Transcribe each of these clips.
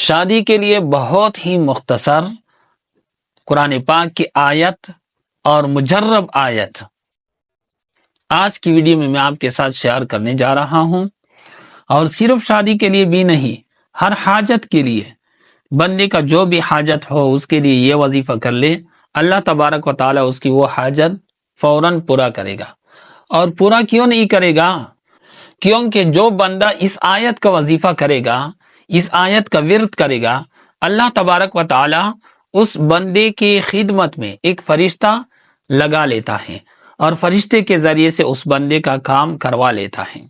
شادی کے لیے بہت ہی مختصر قرآن پاک کی آیت اور مجرب آیت آج کی ویڈیو میں آپ کے ساتھ شیئر کرنے جا رہا ہوں، اور صرف شادی کے لیے بھی نہیں، ہر حاجت کے لیے بندے کا جو بھی حاجت ہو اس کے لیے یہ وظیفہ کر لے، اللہ تبارک و تعالی اس کی وہ حاجت فوراً پورا کرے گا۔ اور پورا کیوں نہیں کرے گا؟ کیونکہ جو بندہ اس آیت کا وظیفہ کرے گا، اس آیت کا ورد کرے گا، اللہ تبارک و تعالی اس بندے کی خدمت میں ایک فرشتہ لگا لیتا ہے اور فرشتے کے ذریعے سے اس بندے کا کام کروا لیتا ہے۔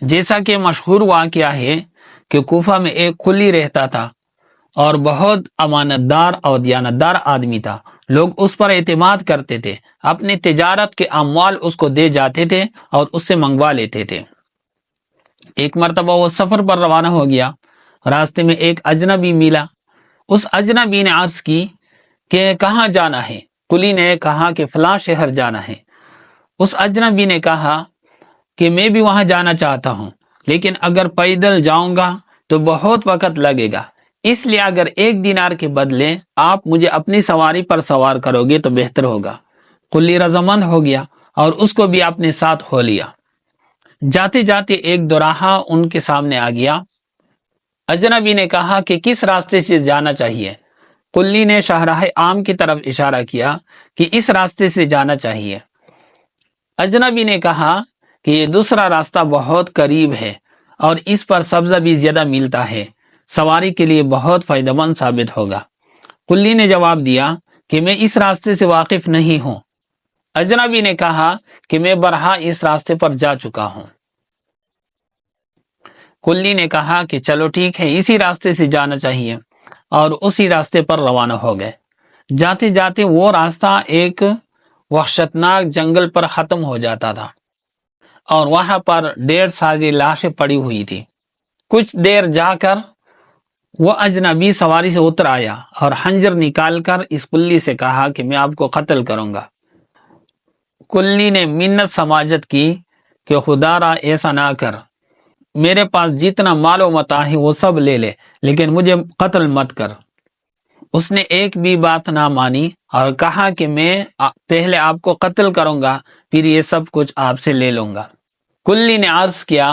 جیسا کہ مشہور واقعہ ہے کہ کوفہ میں ایک قلی رہتا تھا اور بہت امانت دار اور دیانتدار آدمی تھا۔ لوگ اس پر اعتماد کرتے تھے، اپنے تجارت کے اموال اس کو دے جاتے تھے اور اس سے منگوا لیتے تھے۔ ایک مرتبہ وہ سفر پر روانہ ہو گیا، راستے میں ایک اجنبی ملا۔ اس اجنبی نے عرض کی کہ کہاں جانا ہے؟ قلی نے کہا کہ فلاں شہر جانا ہے۔ اس اجنبی نے کہا کہ میں بھی وہاں جانا چاہتا ہوں، لیکن اگر پیدل جاؤں گا تو بہت وقت لگے گا، اس لیے اگر 1 دینار کے بدلے آپ مجھے اپنی سواری پر سوار کرو گے تو بہتر ہوگا۔ قلی رضامند ہو گیا اور اس کو بھی اپنے ساتھ ہو لیا۔ جاتے جاتے ایک دوراہا ان کے سامنے آ گیا۔ اجنبی نے کہا کہ کس راستے سے جانا چاہیے؟ قلی نے شاہراہ عام کی طرف اشارہ کیا کہ اس راستے سے جانا چاہیے۔ اجنبی نے کہا کہ یہ دوسرا راستہ بہت قریب ہے اور اس پر سبزہ بھی زیادہ ملتا ہے، سواری کے لیے بہت فائدہ مند ثابت ہوگا۔ قلی نے جواب دیا کہ میں اس راستے سے واقف نہیں ہوں۔ اجنبی نے کہا کہ میں برہا اس راستے پر جا چکا ہوں۔ قلی نے کہا کہ چلو ٹھیک ہے، اسی راستے سے جانا چاہیے، اور اسی راستے پر روانہ ہو گئے۔ جاتے جاتے وہ راستہ ایک وحشتناک جنگل پر ختم ہو جاتا تھا اور وہاں پر 1.5 ساری لاشیں پڑی ہوئی تھی۔ کچھ دیر جا کر وہ اجنبی سواری سے اتر آیا اور خنجر نکال کر اس قلی سے کہا کہ میں آپ کو قتل کروں گا۔ قلی نے منت سماجت کی کہ خدا را ایسا نہ کر، میرے پاس جتنا مال و متاع ہے وہ سب لے لے، لیکن مجھے قتل مت کر۔ اس نے ایک بھی بات نہ مانی اور کہا کہ میں پہلے آپ کو قتل کروں گا، پھر یہ سب کچھ آپ سے لے لوں گا۔ قلی نے عرض کیا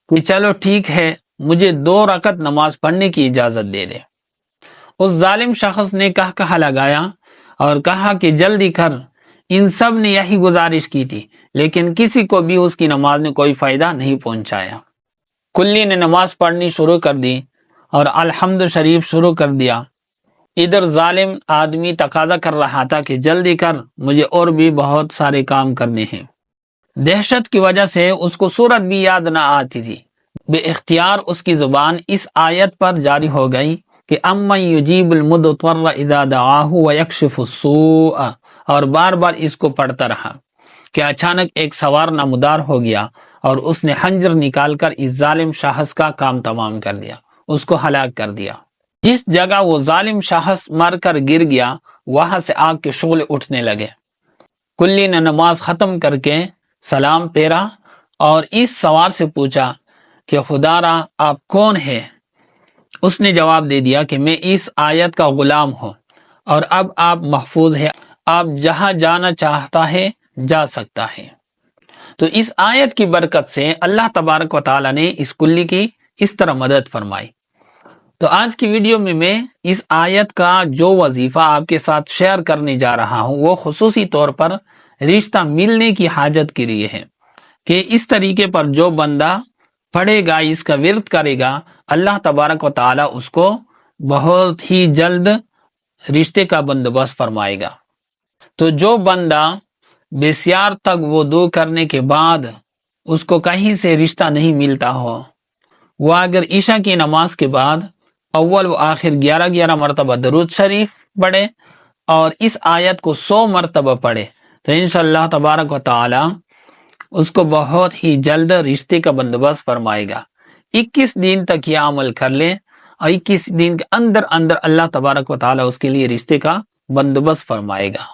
کہ چلو ٹھیک ہے، مجھے 2 رکعت نماز پڑھنے کی اجازت دے دے۔ اس ظالم شخص نے کہا لگایا اور کہا کہ جلدی کر۔ ان سب نے یہی گزارش کی تھی، لیکن کسی کو بھی اس کی نماز نے کوئی فائدہ نہیں پہنچایا۔ قلی نے نماز پڑھنی شروع کر دی اور الحمد شریف شروع کر دیا۔ ادھر ظالم آدمی تقاضا کر رہا تھا کہ جلدی کر، مجھے اور بھی بہت سارے کام کرنے ہیں۔ دہشت کی وجہ سے اس کو سورت بھی یاد نہ آتی تھی۔ بے اختیار اس کی زبان اس آیت پر جاری ہو گئی کہ امن یجیب المضطر اذا دعاہ ویکشف السوء، اور بار بار اس کو پڑھتا رہا کہ اچانک ایک سوار نمودار ہو گیا اور اس نے خنجر نکال کر اس ظالم شخص کا کام تمام کر دیا، اس کو ہلاک کر دیا۔ جس جگہ وہ ظالم شخص مر کر گر گیا وہاں سے آگ کے شعلے اٹھنے لگے۔ قلی نے نماز ختم کر کے سلام پھیرا اور اس سوار سے پوچھا کہ خدا را آپ کون ہے؟ اس نے جواب دے دیا کہ میں اس آیت کا غلام ہوں اور اب آپ محفوظ ہے، آپ جہاں جانا چاہتا ہے جا سکتا ہے۔ تو اس آیت کی برکت سے اللہ تبارک و تعالی نے اس قلی کی اس طرح مدد فرمائی۔ تو آج کی ویڈیو میں اس آیت کا جو وظیفہ آپ کے ساتھ شیئر کرنے جا رہا ہوں وہ خصوصی طور پر رشتہ ملنے کی حاجت کے لیے ہے، کہ اس طریقے پر جو بندہ پڑھے گا، اس کا ورد کرے گا، اللہ تبارک و تعالی اس کو بہت ہی جلد رشتے کا بندوبست فرمائے گا۔ تو جو بندہ بسیار تک وضو کرنے کے بعد اس کو کہیں سے رشتہ نہیں ملتا ہو، وہ اگر عشاء کی نماز کے بعد اول و آخر 11 مرتبہ درود شریف پڑھے اور اس آیت کو 100 مرتبہ پڑھے تو انشاءاللہ تبارک و تعالی اس کو بہت ہی جلد رشتے کا بندوبست فرمائے گا۔ 21 دن تک یہ عمل کر لے اور 21 دن کے اندر اللہ تبارک و تعالی اس کے لیے رشتے کا بندوبست فرمائے گا۔